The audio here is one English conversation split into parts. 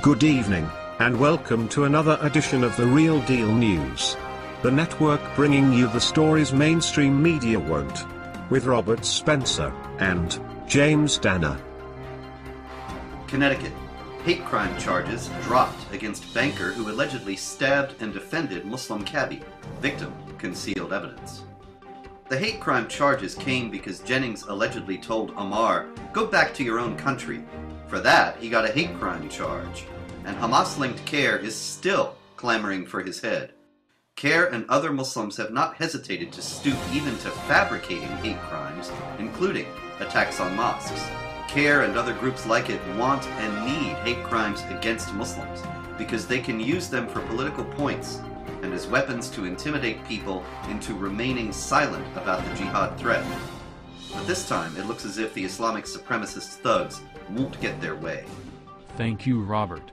Good evening, and welcome to another edition of The Real Deal News. The network bringing you the stories mainstream media won't. With Robert Spencer and James Danner. Connecticut. Hate crime charges dropped against banker who allegedly stabbed and defended Muslim cabbie. Victim concealed evidence. The hate crime charges came because Jennings allegedly told Ammar, "Go back to your own country." For that, he got a hate crime charge. And Hamas-linked CARE is still clamoring for his head. CARE and other Muslims have not hesitated to stoop even to fabricating hate crimes, including attacks on mosques. CARE and other groups like it want and need hate crimes against Muslims because they can use them for political points and as weapons to intimidate people into remaining silent about the jihad threat. But this time, it looks as if the Islamic supremacist thugs won't get their way. Thank you, Robert.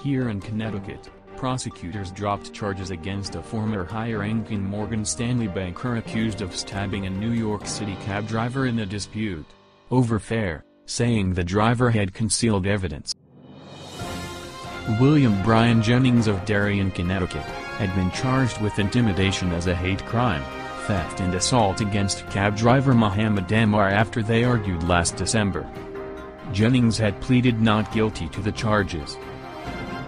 Here in Connecticut, prosecutors dropped charges against a former higher-ranking Morgan Stanley banker accused of stabbing a New York City cab driver in a dispute over fare, saying the driver had concealed evidence. William Brian Jennings of Darien, Connecticut, had been charged with intimidation as a hate crime, theft and assault against cab driver Mohammed Ammar after they argued last December. Jennings had pleaded not guilty to the charges.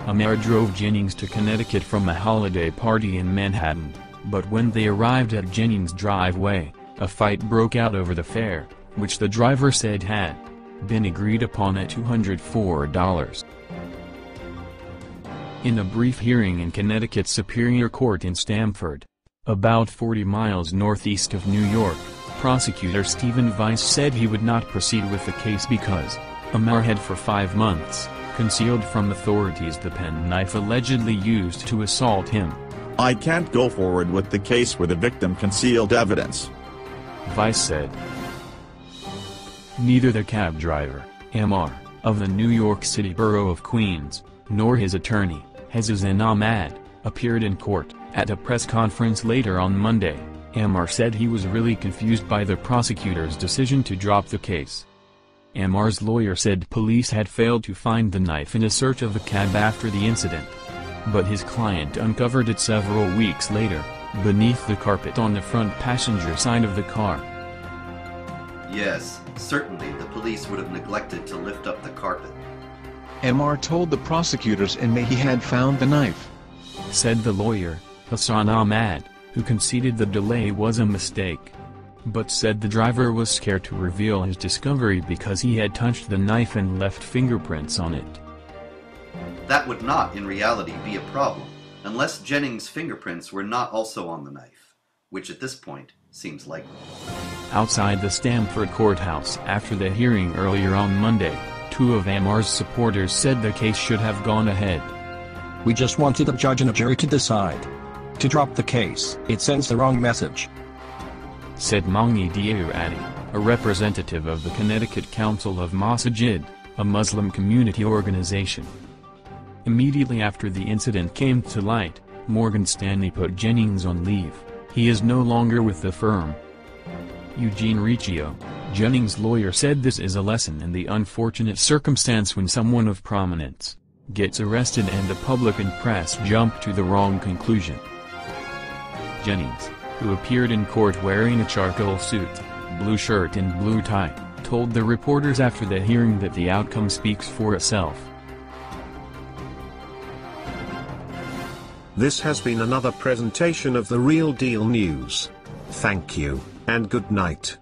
Ammar drove Jennings to Connecticut from a holiday party in Manhattan, but when they arrived at Jennings' driveway, a fight broke out over the fare, which the driver said had been agreed upon at $204. In a brief hearing in Connecticut's Superior Court in Stamford, about 40 miles northeast of New York, prosecutor Stephen Weiss said he would not proceed with the case because Ammar had for 5 months concealed from authorities the penknife allegedly used to assault him. "I can't go forward with the case where the victim concealed evidence," Weiss said. Neither the cab driver, Ammar, of the New York City borough of Queens, nor his attorney, Hezazan Ahmad, appeared in court. At a press conference later on Monday, Ammar said he was really confused by the prosecutor's decision to drop the case. Ammar's lawyer said police had failed to find the knife in a search of the cab after the incident. But his client uncovered it several weeks later, beneath the carpet on the front passenger side of the car. Yes, certainly the police would have neglected to lift up the carpet. Ammar told the prosecutors in May he had found the knife, said the lawyer, Hassan Ahmad, who conceded the delay was a mistake, but said the driver was scared to reveal his discovery because he had touched the knife and left fingerprints on it. That would not, in reality, be a problem, unless Jennings' fingerprints were not also on the knife, which at this point seems likely. Outside the Stamford courthouse after the hearing earlier on Monday, 2 of Ammar's supporters said the case should have gone ahead. "We just wanted a judge and a jury to decide. To drop the case, it sends the wrong message," said Mangi Diaradi, a representative of the Connecticut Council of Masajid, a Muslim community organization. Immediately after the incident came to light, Morgan Stanley put Jennings on leave. He is no longer with the firm. Eugene Riccio, Jennings' lawyer, said this is a lesson in the unfortunate circumstance when someone of prominence gets arrested and the public and press jump to the wrong conclusion. Jennings, who appeared in court wearing a charcoal suit, blue shirt and blue tie, told the reporters after the hearing that the outcome speaks for itself. This has been another presentation of The Real Deal News. Thank you, and good night.